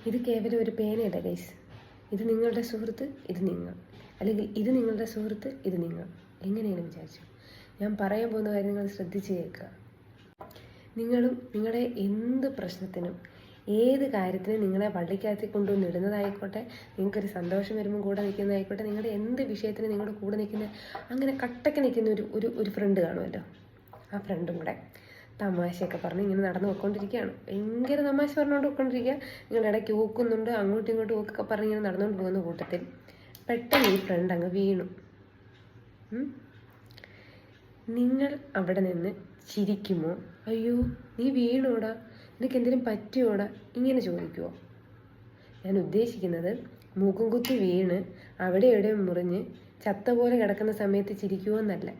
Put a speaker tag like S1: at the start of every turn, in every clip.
S1: ഇത് കേവലം ഒരു പേനയല്ല ഗൈസ്. ഇത് നിങ്ങളുടെ സുഹൃത്ത്, ഇത് നിങ്ങൾ. അല്ലെങ്കിൽ ഇത് നിങ്ങളുടെ സുഹൃത്ത്, ഇത് നിങ്ങൾ. എങ്ങനെയാണ് വിചാരിച്ചു? ഞാൻ പറയാൻ പോകുന്ന കാര്യം നിങ്ങൾ ശ്രദ്ധിച്ച് കേൾക്കുക. നിങ്ങളും നിങ്ങളുടെ എന്ത് പ്രശ്നത്തിനും ഏത് കാര്യത്തിനും നിങ്ങളെ വള്ളിക്കകത്ത് കൊണ്ടുവന്ന് ഇടുന്നതായിക്കോട്ടെ, നിങ്ങൾക്കൊരു സന്തോഷം വരുമ്പോൾ കൂടെ നിൽക്കുന്നതായിക്കോട്ടെ, നിങ്ങളുടെ എന്ത് വിഷയത്തിന് നിങ്ങളുടെ കൂടെ നിൽക്കുന്ന അങ്ങനെ കട്ടയ്ക്ക് നിൽക്കുന്ന ഒരു ഫ്രണ്ട് കാണുമല്ലോ, ആ ഫ്രണ്ടും കൂടെ തമാശയൊക്കെ പറഞ്ഞ് ഇങ്ങനെ നടന്നു പോയിക്കൊണ്ടിരിക്കുകയാണ്. ഭയങ്കര തമാശ പറഞ്ഞുകൊണ്ട് പോയിക്കൊണ്ടിരിക്കുക. നിങ്ങളുടെ ഇടയ്ക്ക് ഊക്കുന്നുണ്ട്, അങ്ങോട്ടും ഇങ്ങോട്ടും ഊക്കൊക്കെ പറഞ്ഞ് ഇങ്ങനെ നടന്നുകൊണ്ട് പോകുന്ന കൂട്ടത്തിൽ പെട്ടെന്ന് ഈ ഫ്രണ്ട് അങ്ങ് വീണു. നിങ്ങൾ അവിടെ നിന്ന് ചിരിക്കുമോ? അയ്യോ നീ വീണോടാ, നിനക്ക് എന്തെങ്കിലും പറ്റിയോടാ, ഇങ്ങനെ ചോദിക്കുമോ? ഞാൻ ഉദ്ദേശിക്കുന്നത് മൂക്കും കുത്തി വീണ് അവിടെ എവിടെയും മുറിഞ്ഞ് ചത്ത പോലെ കിടക്കുന്ന സമയത്ത് ചിരിക്കുമോ എന്നല്ല.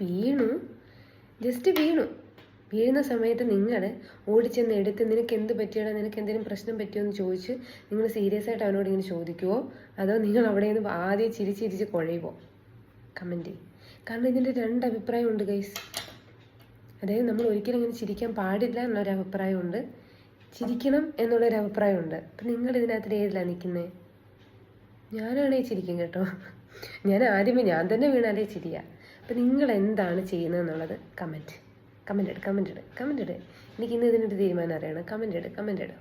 S1: വീണു, ജസ്റ്റ് വീഴുന്ന സമയത്ത് നിങ്ങൾ ഓടിച്ചെന്ന് എടുത്ത് നിനക്ക് എന്ത് പറ്റിയോടാ, നിനക്ക് എന്തെങ്കിലും പ്രശ്നം പറ്റിയോ എന്ന് ചോദിച്ച് നിങ്ങൾ സീരിയസ് ആയിട്ട് അവനോട് ഇങ്ങനെ ചോദിക്കുമോ, അതോ നിങ്ങൾ അവിടെ നിന്ന് ആദ്യം ചിരിച്ചിരിച്ച് കുഴയുമോ? കമൻറ്റ് ചെയ്യും. കാരണം ഇതിൻ്റെ രണ്ട് അഭിപ്രായമുണ്ട് ഗൈസ്. അതായത് നമ്മൾ ഒരിക്കലും ഇങ്ങനെ ചിരിക്കാൻ പാടില്ല എന്നുള്ളൊരു അഭിപ്രായമുണ്ട്, ചിരിക്കണം എന്നുള്ളൊരു അഭിപ്രായമുണ്ട്. അപ്പം നിങ്ങൾ ഇതിനകത്ത് ഏതിലാണ് നിൽക്കുന്നത്? ഞാനാണേ ചിരിക്കും കേട്ടോ. ഞാൻ തന്നെ വീണാലേ ചിരിയാ. അപ്പം നിങ്ങൾ എന്താണ് ചെയ്യുന്നത് എന്നുള്ളത് കമൻറ്റ് ഇട്. എനിക്ക് ഇന്ന് ഇതിനൊരു തീരുമാനം അറിയണം. കമൻറ്റ് ഇട്.